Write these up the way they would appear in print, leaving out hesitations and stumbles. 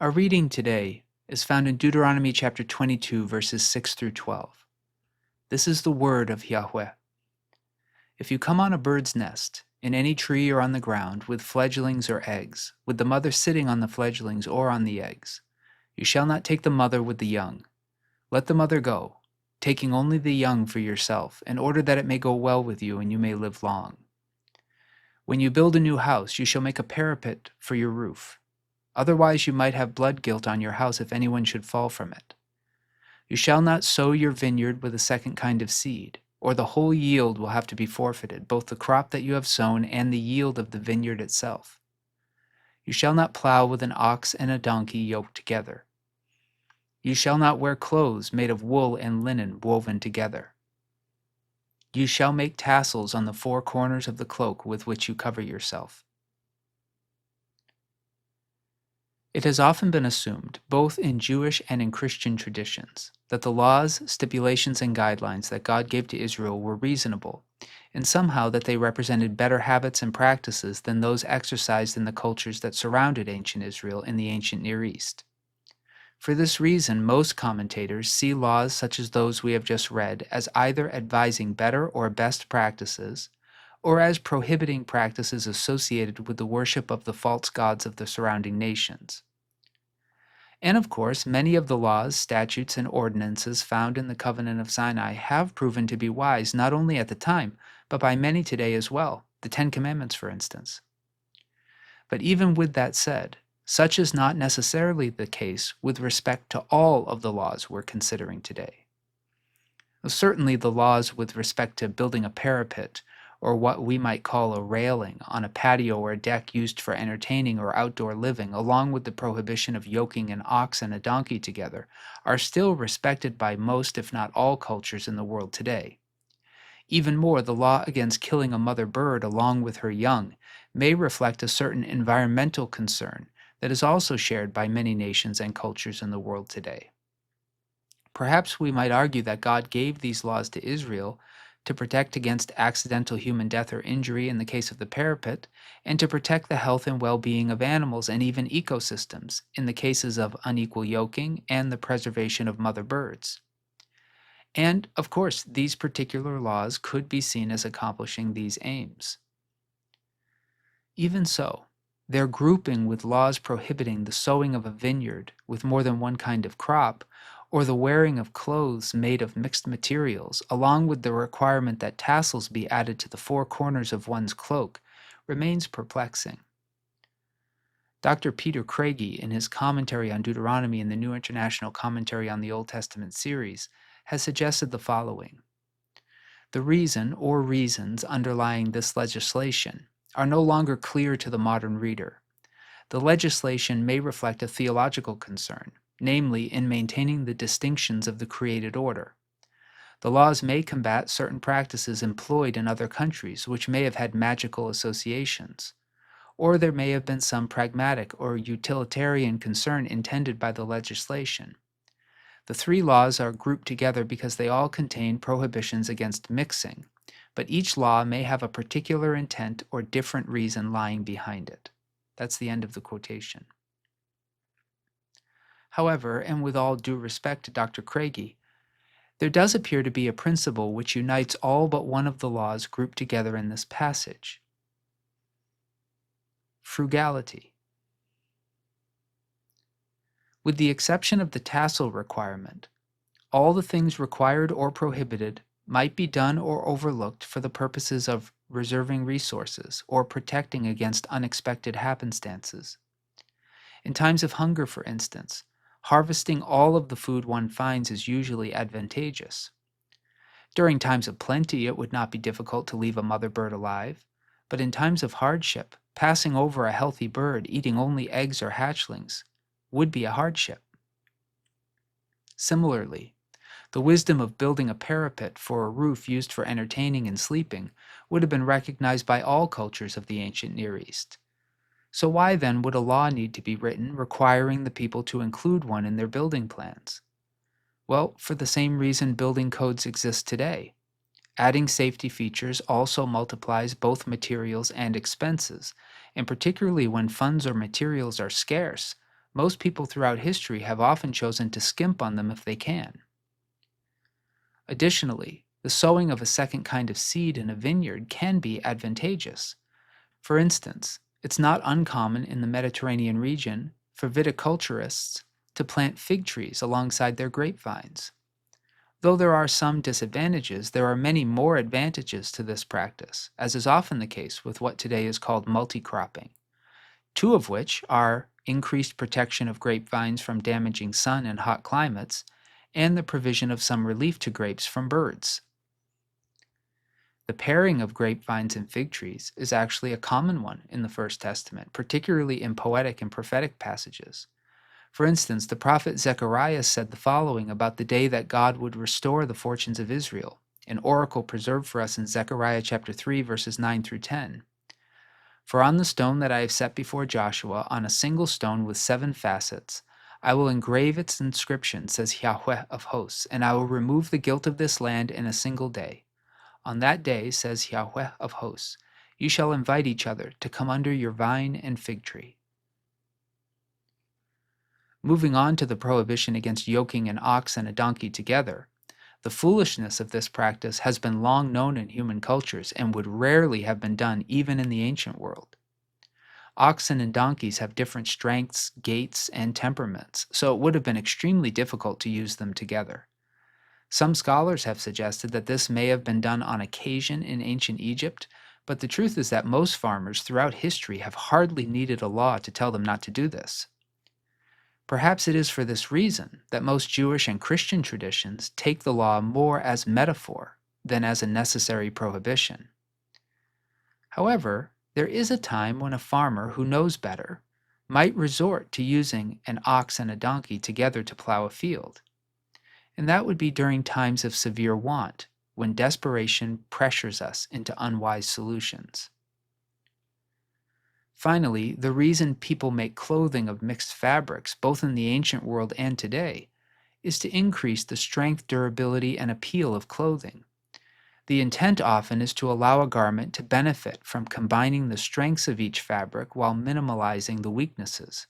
Our reading today is found in Deuteronomy chapter 22, verses 6 through 12. This is the word of Yahweh. If you come on a bird's nest, in any tree or on the ground, with fledglings or eggs, with the mother sitting on the fledglings or on the eggs, you shall not take the mother with the young. Let the mother go, taking only the young for yourself, in order that it may go well with you and you may live long. When you build a new house, you shall make a parapet for your roof. Otherwise you might have blood guilt on your house if anyone should fall from it. You shall not sow your vineyard with a second kind of seed, or the whole yield will have to be forfeited, both the crop that you have sown and the yield of the vineyard itself. You shall not plow with an ox and a donkey yoked together. You shall not wear clothes made of wool and linen woven together. You shall make tassels on the four corners of the cloak with which you cover yourself. It has often been assumed, both in Jewish and in Christian traditions, that the laws, stipulations, and guidelines that God gave to Israel were reasonable, and somehow that they represented better habits and practices than those exercised in the cultures that surrounded ancient Israel in the ancient Near East. For this reason, most commentators see laws such as those we have just read as either advising better or best practices, or as prohibiting practices associated with the worship of the false gods of the surrounding nations. And of course, many of the laws, statutes, and ordinances found in the Covenant of Sinai have proven to be wise not only at the time, but by many today as well, the Ten Commandments, for instance. But even with that said, such is not necessarily the case with respect to all of the laws we're considering today. Certainly the laws with respect to building a parapet, or what we might call a railing, on a patio or a deck used for entertaining or outdoor living, along with the prohibition of yoking an ox and a donkey together, are still respected by most, if not all, cultures in the world today. Even more, the law against killing a mother bird along with her young may reflect a certain environmental concern that is also shared by many nations and cultures in the world today. Perhaps we might argue that God gave these laws to Israel to protect against accidental human death or injury in the case of the parapet, and to protect the health and well-being of animals and even ecosystems in the cases of unequal yoking and the preservation of mother birds. And, of course, these particular laws could be seen as accomplishing these aims. Even so, their grouping with laws prohibiting the sowing of a vineyard with more than one kind of crop, or the wearing of clothes made of mixed materials, along with the requirement that tassels be added to the four corners of one's cloak, remains perplexing. Dr. Peter Craigie, in his commentary on Deuteronomy in the New International Commentary on the Old Testament series, has suggested the following. The reason or reasons underlying this legislation are no longer clear to the modern reader. The legislation may reflect a theological concern, namely in maintaining the distinctions of the created order. The laws may combat certain practices employed in other countries which may have had magical associations, or there may have been some pragmatic or utilitarian concern intended by the legislation. The three laws are grouped together because they all contain prohibitions against mixing, but each law may have a particular intent or different reason lying behind it. That's the end of the quotation. However, and with all due respect to Dr. Craigie, there does appear to be a principle which unites all but one of the laws grouped together in this passage. Frugality. With the exception of the tassel requirement, all the things required or prohibited might be done or overlooked for the purposes of reserving resources or protecting against unexpected happenstances. In times of hunger, for instance, harvesting all of the food one finds is usually advantageous. During times of plenty, it would not be difficult to leave a mother bird alive, but in times of hardship, passing over a healthy bird eating only eggs or hatchlings would be a hardship. Similarly, the wisdom of building a parapet for a roof used for entertaining and sleeping would have been recognized by all cultures of the ancient Near East. So why then would a law need to be written requiring the people to include one in their building plans? Well, for the same reason building codes exist today. Adding safety features also multiplies both materials and expenses, and particularly when funds or materials are scarce, Most people throughout history have often chosen to skimp on them if they can. Additionally, the sowing of a second kind of seed in a vineyard can be advantageous. For instance, it's not uncommon in the Mediterranean region for viticulturists to plant fig trees alongside their grapevines. Though there are some disadvantages, there are many more advantages to this practice, as is often the case with what today is called multicropping, two of which are increased protection of grapevines from damaging sun and hot climates, and the provision of some relief to grapes from birds. The pairing of grapevines and fig trees is actually a common one in the First Testament, particularly in poetic and prophetic passages. For instance, the prophet Zechariah said the following about the day that God would restore the fortunes of Israel, an oracle preserved for us in Zechariah chapter 3, verses 9 through 10. For on the stone that I have set before Joshua, on a single stone with 7 facets, I will engrave its inscription, says Yahweh of hosts, and I will remove the guilt of this land in a single day. On that day, says Yahweh of hosts, you shall invite each other to come under your vine and fig tree. Moving on to the prohibition against yoking an ox and a donkey together, the foolishness of this practice has been long known in human cultures and would rarely have been done even in the ancient world. Oxen and donkeys have different strengths, gaits, and temperaments, so it would have been extremely difficult to use them together. Some scholars have suggested that this may have been done on occasion in ancient Egypt, but the truth is that most farmers throughout history have hardly needed a law to tell them not to do this. Perhaps it is for this reason that most Jewish and Christian traditions take the law more as metaphor than as a necessary prohibition. However, there is a time when a farmer who knows better might resort to using an ox and a donkey together to plow a field, and that would be during times of severe want, when desperation pressures us into unwise solutions. Finally, the reason people make clothing of mixed fabrics, both in the ancient world and today, is to increase the strength, durability, and appeal of clothing. The intent often is to allow a garment to benefit from combining the strengths of each fabric while minimalizing the weaknesses.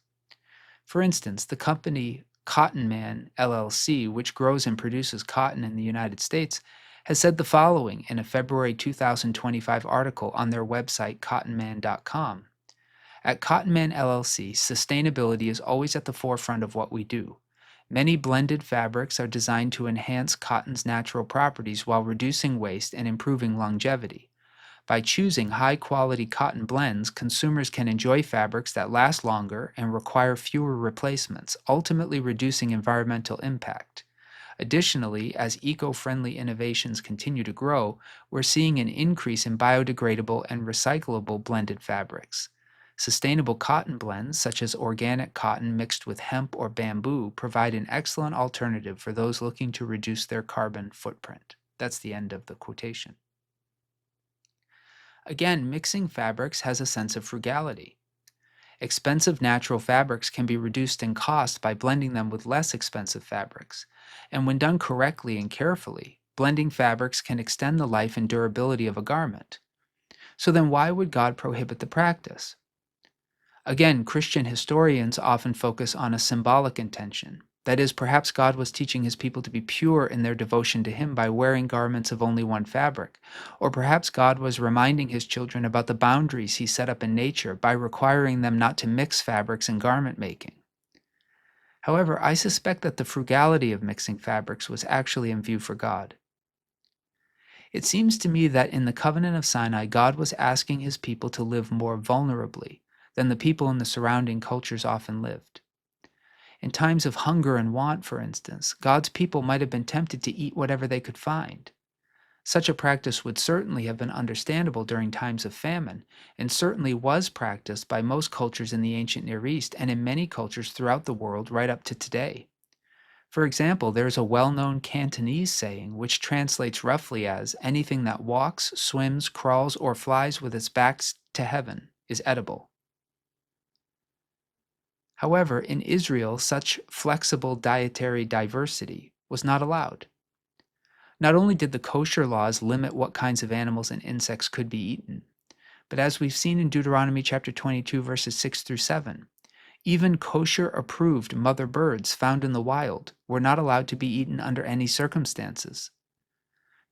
For instance, the company Cotton Man LLC, which grows and produces cotton in the United States, has said the following in a February 2025 article on their website, cottonman.com. At Cotton Man LLC, sustainability is always at the forefront of what we do. Many blended fabrics are designed to enhance cotton's natural properties while reducing waste and improving longevity. By choosing high-quality cotton blends, consumers can enjoy fabrics that last longer and require fewer replacements, ultimately reducing environmental impact. Additionally, as eco-friendly innovations continue to grow, we're seeing an increase in biodegradable and recyclable blended fabrics. Sustainable cotton blends, such as organic cotton mixed with hemp or bamboo, provide an excellent alternative for those looking to reduce their carbon footprint. That's the end of the quotation. Again, mixing fabrics has a sense of frugality. Expensive natural fabrics can be reduced in cost by blending them with less expensive fabrics, and when done correctly and carefully, blending fabrics can extend the life and durability of a garment. So then why would God prohibit the practice? Again, Christian historians often focus on a symbolic intention. That is, perhaps God was teaching his people to be pure in their devotion to him by wearing garments of only one fabric. Or perhaps God was reminding his children about the boundaries he set up in nature by requiring them not to mix fabrics in garment making. However, I suspect that the frugality of mixing fabrics was actually in view for God. It seems to me that in the Covenant of Sinai, God was asking his people to live more vulnerably than the people in the surrounding cultures often lived. In times of hunger and want, for instance, God's people might have been tempted to eat whatever they could find. Such a practice would certainly have been understandable during times of famine, and certainly was practiced by most cultures in the ancient Near East and in many cultures throughout the world right up to today. For example, there is a well-known Cantonese saying which translates roughly as, anything that walks, swims, crawls, or flies with its back to heaven is edible. However, in Israel, such flexible dietary diversity was not allowed. Not only did the kosher laws limit what kinds of animals and insects could be eaten, but as we've seen in Deuteronomy chapter 22, verses 6 through 7, Even kosher-approved mother birds found in the wild were not allowed to be eaten under any circumstances.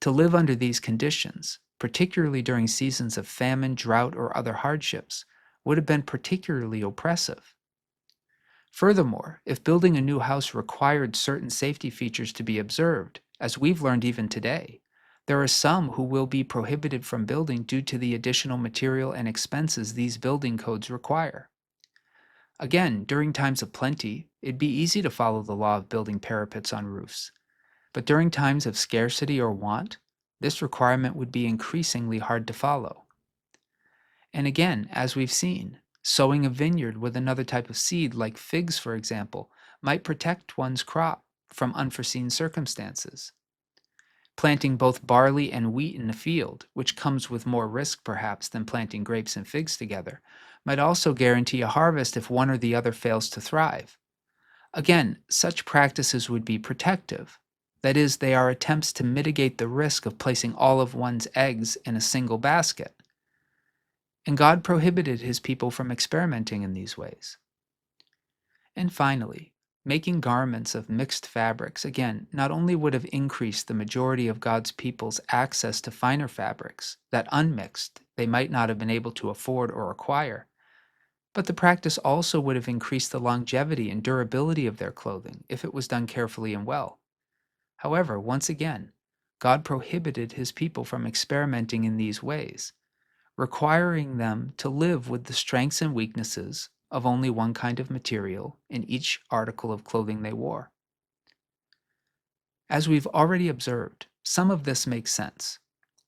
To live under these conditions, particularly during seasons of famine, drought, or other hardships, would have been particularly oppressive. Furthermore, if building a new house required certain safety features to be observed, as we've learned even today, there are some who will be prohibited from building due to the additional material and expenses these building codes require. Again, during times of plenty, it'd be easy to follow the law of building parapets on roofs. But during times of scarcity or want, this requirement would be increasingly hard to follow. And again, as we've seen, sowing a vineyard with another type of seed, like figs for example, might protect one's crop from unforeseen circumstances. Planting both barley and wheat in a field, which comes with more risk perhaps than planting grapes and figs together, might also guarantee a harvest if one or the other fails to thrive. Again, such practices would be protective. That is, they are attempts to mitigate the risk of placing all of one's eggs in a single basket. And God prohibited his people from experimenting in these ways. And finally, making garments of mixed fabrics, again, not only would have increased the majority of God's people's access to finer fabrics that unmixed they might not have been able to afford or acquire, but the practice also would have increased the longevity and durability of their clothing if it was done carefully and well. However, once again, God prohibited his people from experimenting in these ways, requiring them to live with the strengths and weaknesses of only one kind of material in each article of clothing they wore. As we've already observed, some of this makes sense.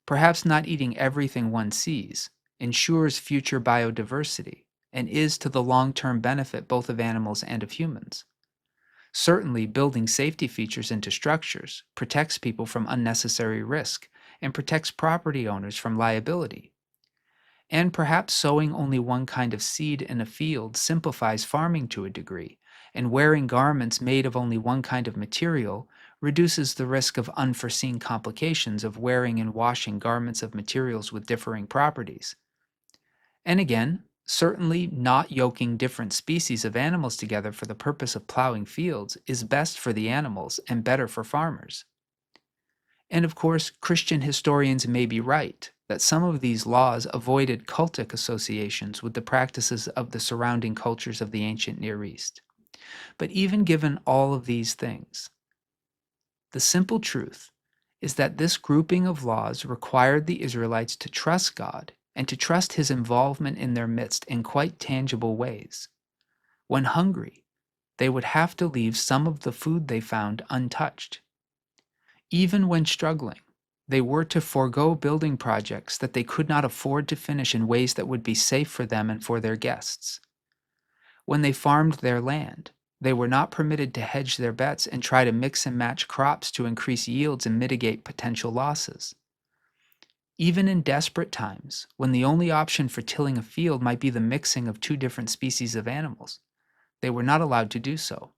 Perhaps not eating everything one sees ensures future biodiversity and is to the long-term benefit both of animals and of humans. Certainly, building safety features into structures protects people from unnecessary risk and protects property owners from liability. And perhaps sowing only one kind of seed in a field simplifies farming to a degree, and wearing garments made of only one kind of material reduces the risk of unforeseen complications of wearing and washing garments of materials with differing properties. And again, certainly not yoking different species of animals together for the purpose of plowing fields is best for the animals and better for farmers. And of course, Christian historians may be right that some of these laws avoided cultic associations with the practices of the surrounding cultures of the ancient Near East. But even given all of these things, the simple truth is that this grouping of laws required the Israelites to trust God and to trust his involvement in their midst in quite tangible ways. When hungry, they would have to leave some of the food they found untouched. Even when struggling, they were to forego building projects that they could not afford to finish in ways that would be safe for them and for their guests. When they farmed their land, they were not permitted to hedge their bets and try to mix and match crops to increase yields and mitigate potential losses. Even in desperate times, when the only option for tilling a field might be the mixing of two different species of animals, they were not allowed to do so.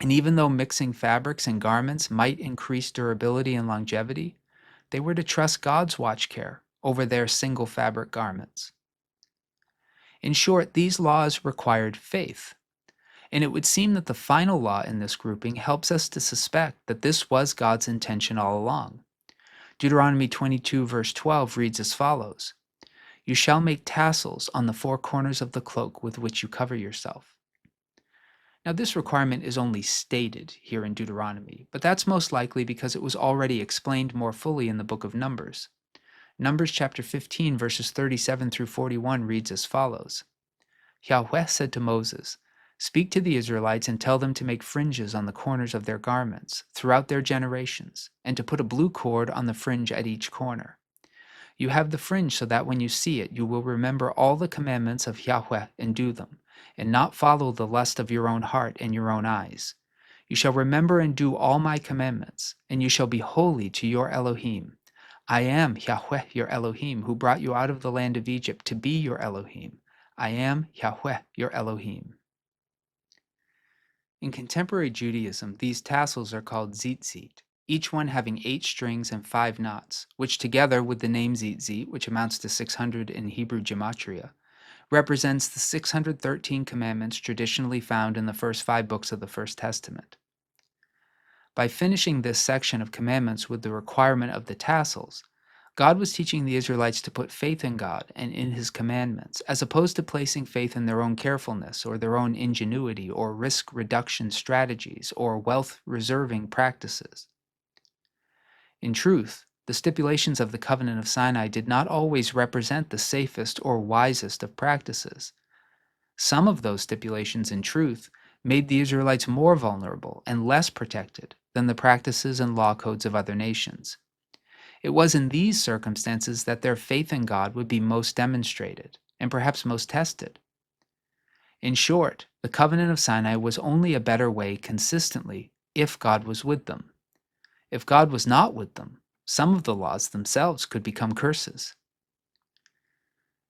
And even though mixing fabrics and garments might increase durability and longevity, they were to trust God's watch care over their single fabric garments. In short, these laws required faith, and it would seem that the final law in this grouping helps us to suspect that this was God's intention all along. Deuteronomy 22 verse 12 reads as follows, "You shall make tassels on the four corners of the cloak with which you cover yourself." Now, this requirement is only stated here in Deuteronomy, but that's most likely because it was already explained more fully in the book of Numbers. Numbers chapter 15, verses 37 through 41 reads as follows, Yahweh said to Moses, "Speak to the Israelites and tell them to make fringes on the corners of their garments throughout their generations, and to put a blue cord on the fringe at each corner. You have the fringe so that when you see it, you will remember all the commandments of Yahweh and do them, and not follow the lust of your own heart and your own eyes. You shall remember and do all my commandments, and you shall be holy to your Elohim. I am Yahweh your Elohim, who brought you out of the land of Egypt to be your Elohim. I am Yahweh your Elohim." In contemporary Judaism, these tassels are called tzitzit, each one having 8 strings and 5 knots, which together with the name tzitzit, which amounts to 600 in Hebrew gematria, represents the 613 commandments traditionally found in the first 5 books of the First Testament. By finishing this section of commandments with the requirement of the tassels, God was teaching the Israelites to put faith in God and in His commandments, as opposed to placing faith in their own carefulness or their own ingenuity or risk reduction strategies or wealth reserving practices. In truth, the stipulations of the Covenant of Sinai did not always represent the safest or wisest of practices. Some of those stipulations, in truth, made the Israelites more vulnerable and less protected than the practices and law codes of other nations. It was in these circumstances that their faith in God would be most demonstrated, and perhaps most tested. In short, the Covenant of Sinai was only a better way consistently if God was with them. If God was not with them, some of the laws themselves could become curses.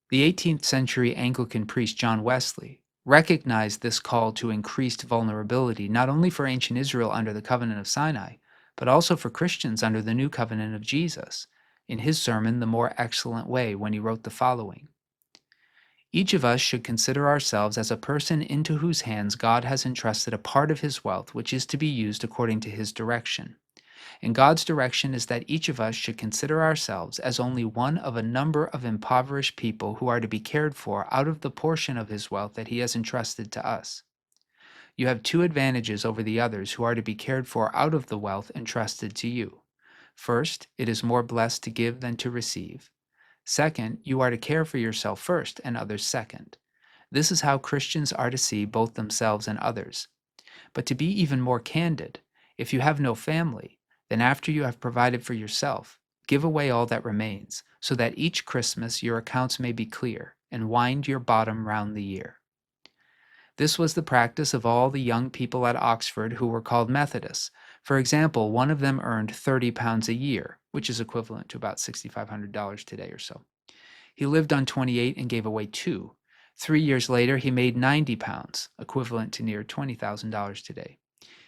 The 18th century Anglican priest John Wesley recognized this call to increased vulnerability not only for ancient Israel under the Covenant of Sinai, but also for Christians under the new covenant of Jesus, in his sermon, The More Excellent Way, when he wrote the following: Each of us should consider ourselves as a person into whose hands God has entrusted a part of his wealth which is to be used according to his direction. And God's direction is that each of us should consider ourselves as only one of a number of impoverished people who are to be cared for out of the portion of his wealth that he has entrusted to us. You have 2 advantages over the others who are to be cared for out of the wealth entrusted to you. First, it is more blessed to give than to receive. Second, you are to care for yourself first and others second. This is how Christians are to see both themselves and others. But to be even more candid, if you have no family, then after you have provided for yourself, give away all that remains, so that each Christmas your accounts may be clear, and wind your bottom round the year. This was the practice of all the young people at Oxford who were called Methodists. For example, one of them earned £30 a year, which is equivalent to about $6,500 today or so. He lived on 28 and gave away 2. 3 years later, he made £90, equivalent to near $20,000 today.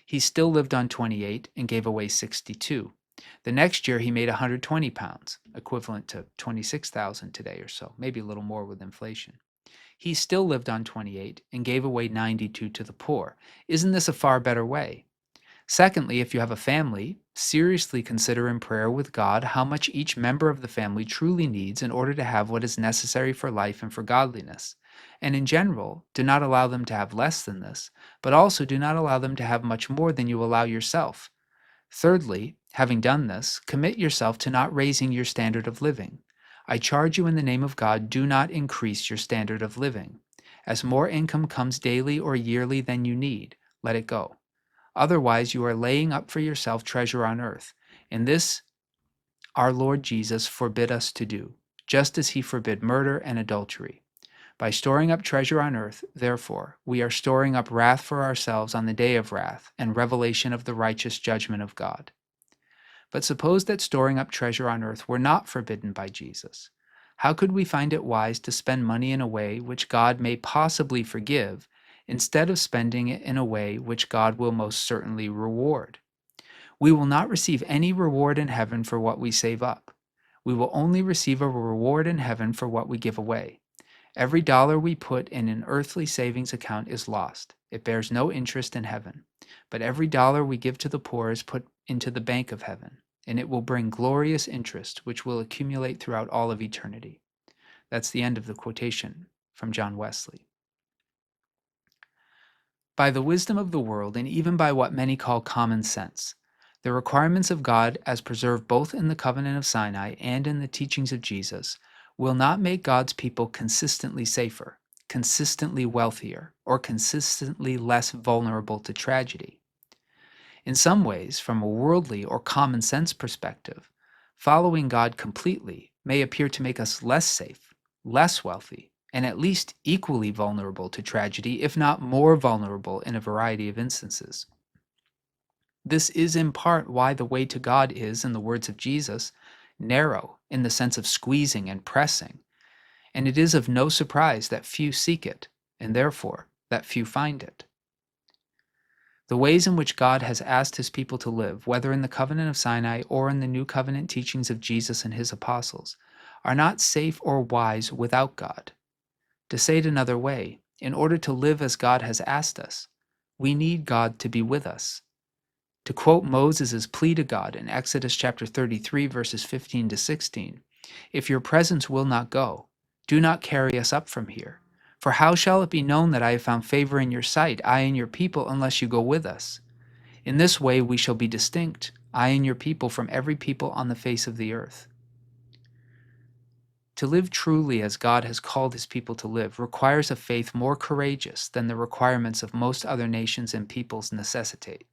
He still lived on 28 and gave away 62. The next year, he made £120, equivalent to 26,000 today or so, maybe a little more with inflation. He still lived on 28 and gave away 92 to the poor. Isn't this a far better way? Secondly, if you have a family, seriously consider in prayer with God how much each member of the family truly needs in order to have what is necessary for life and for godliness. And in general, do not allow them to have less than this, but also do not allow them to have much more than you allow yourself. Thirdly, having done this, commit yourself to not raising your standard of living. I charge you in the name of God, do not increase your standard of living. As more income comes daily or yearly than you need, let it go. Otherwise, you are laying up for yourself treasure on earth. And this our Lord Jesus forbid us to do, just as he forbid murder and adultery. By storing up treasure on earth, therefore, we are storing up wrath for ourselves on the day of wrath and revelation of the righteous judgment of God. But suppose that storing up treasure on earth were not forbidden by Jesus. How could we find it wise to spend money in a way which God may possibly forgive, instead of spending it in a way which God will most certainly reward? We will not receive any reward in heaven for what we save up. We will only receive a reward in heaven for what we give away. Every dollar we put in an earthly savings account is lost. It bears no interest in heaven. But every dollar we give to the poor is put into the bank of heaven, and it will bring glorious interest, which will accumulate throughout all of eternity. That's the end of the quotation from John Wesley. By the wisdom of the world, and even by what many call common sense, the requirements of God, as preserved both in the Covenant of Sinai and in the teachings of Jesus, will not make God's people consistently safer, consistently wealthier, or consistently less vulnerable to tragedy. In some ways, from a worldly or common sense perspective, following God completely may appear to make us less safe, less wealthy, and at least equally vulnerable to tragedy, if not more vulnerable in a variety of instances. This is in part why the way to God is, in the words of Jesus, narrow in the sense of squeezing and pressing, and it is of no surprise that few seek it, and therefore that few find it. The ways in which God has asked his people to live, whether in the Covenant of Sinai or in the New Covenant teachings of Jesus and his apostles, are not safe or wise without God. To say it another way, in order to live as God has asked us, we need God to be with us. To quote Moses' plea to God in Exodus chapter 33, verses 15 to 16, "If your presence will not go, do not carry us up from here. For how shall it be known that I have found favor in your sight, I and your people, unless you go with us? In this way we shall be distinct, I and your people, from every people on the face of the earth." To live truly as God has called his people to live requires a faith more courageous than the requirements of most other nations and peoples necessitate.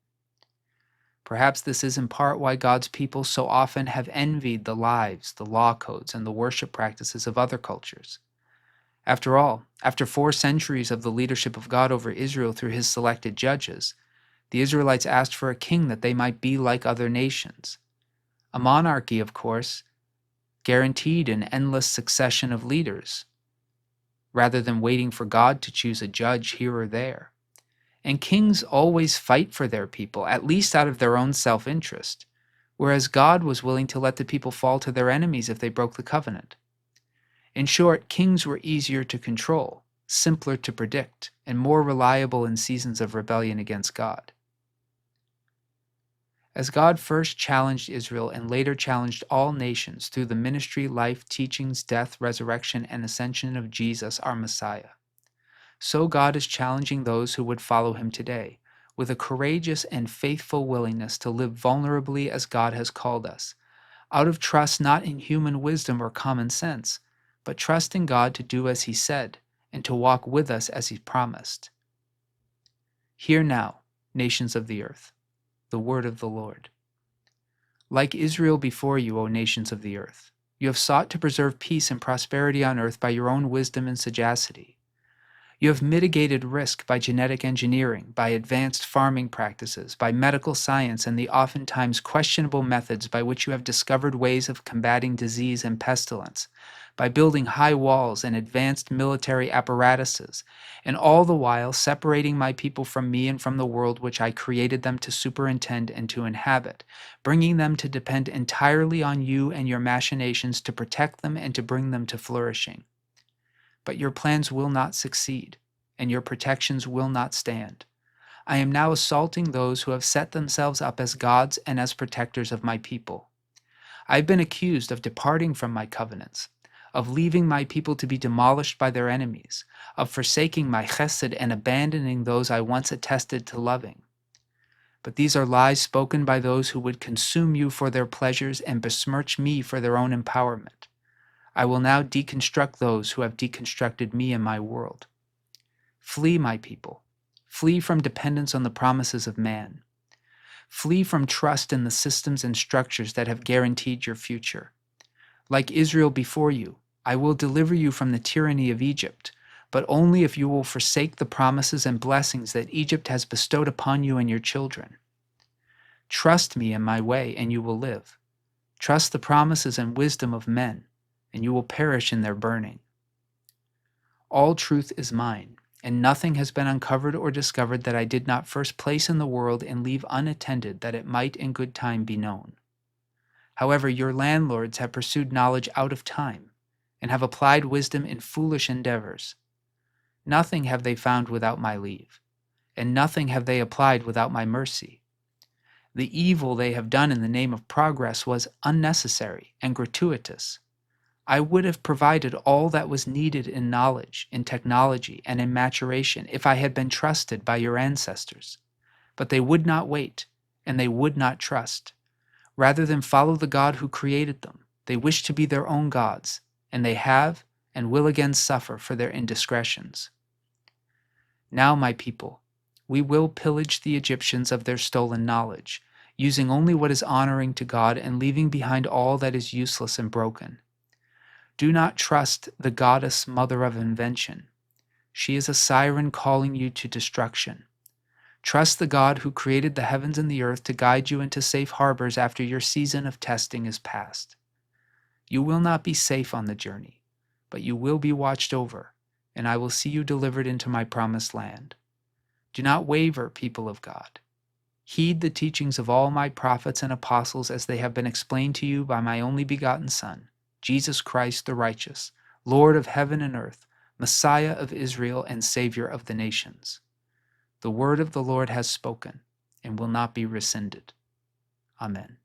Perhaps this is in part why God's people so often have envied the lives, the law codes, and the worship practices of other cultures. After all, after 4 centuries of the leadership of God over Israel through his selected judges, the Israelites asked for a king that they might be like other nations. A monarchy, of course, guaranteed an endless succession of leaders, rather than waiting for God to choose a judge here or there. And kings always fight for their people, at least out of their own self-interest, whereas God was willing to let the people fall to their enemies if they broke the covenant. In short, kings were easier to control, simpler to predict, and more reliable in seasons of rebellion against God. As God first challenged Israel and later challenged all nations through the ministry, life, teachings, death, resurrection, and ascension of Jesus, our Messiah, so God is challenging those who would follow him today with a courageous and faithful willingness to live vulnerably as God has called us, out of trust not in human wisdom or common sense, but trust in God to do as he said and to walk with us as he promised. Hear now, nations of the earth, the word of the Lord. Like Israel before you, O nations of the earth, you have sought to preserve peace and prosperity on earth by your own wisdom and sagacity. You have mitigated risk by genetic engineering, by advanced farming practices, by medical science, and the oftentimes questionable methods by which you have discovered ways of combating disease and pestilence, by building high walls and advanced military apparatuses, and all the while separating my people from me and from the world which I created them to superintend and to inhabit, bringing them to depend entirely on you and your machinations to protect them and to bring them to flourishing. But your plans will not succeed, and your protections will not stand. I am now assaulting those who have set themselves up as gods and as protectors of my people. I have been accused of departing from my covenants, of leaving my people to be demolished by their enemies, of forsaking my chesed and abandoning those I once attested to loving. But these are lies spoken by those who would consume you for their pleasures and besmirch me for their own empowerment. I will now deconstruct those who have deconstructed me and my world. Flee, my people. Flee from dependence on the promises of man. Flee from trust in the systems and structures that have guaranteed your future. Like Israel before you, I will deliver you from the tyranny of Egypt, but only if you will forsake the promises and blessings that Egypt has bestowed upon you and your children. Trust me in my way, and you will live. Trust the promises and wisdom of men, and you will perish in their burning. All truth is mine, and nothing has been uncovered or discovered that I did not first place in the world and leave unattended, that it might in good time be known. However, your landlords have pursued knowledge out of time, and have applied wisdom in foolish endeavors. Nothing have they found without my leave, and nothing have they applied without my mercy. The evil they have done in the name of progress was unnecessary and gratuitous. I would have provided all that was needed in knowledge, in technology, and in maturation if I had been trusted by your ancestors. But they would not wait, and they would not trust. Rather than follow the God who created them, they wish to be their own gods, and they have and will again suffer for their indiscretions. Now, my people, we will pillage the Egyptians of their stolen knowledge, using only what is honoring to God and leaving behind all that is useless and broken. Do not trust the goddess mother of invention. She is a siren calling you to destruction. Trust the God who created the heavens and the earth to guide you into safe harbors after your season of testing is past. You will not be safe on the journey, but you will be watched over, and I will see you delivered into my promised land. Do not waver, people of God. Heed the teachings of all my prophets and apostles as they have been explained to you by my only begotten Son, Jesus Christ the righteous, Lord of heaven and earth, Messiah of Israel and Savior of the nations. The word of the Lord has spoken and will not be rescinded. Amen.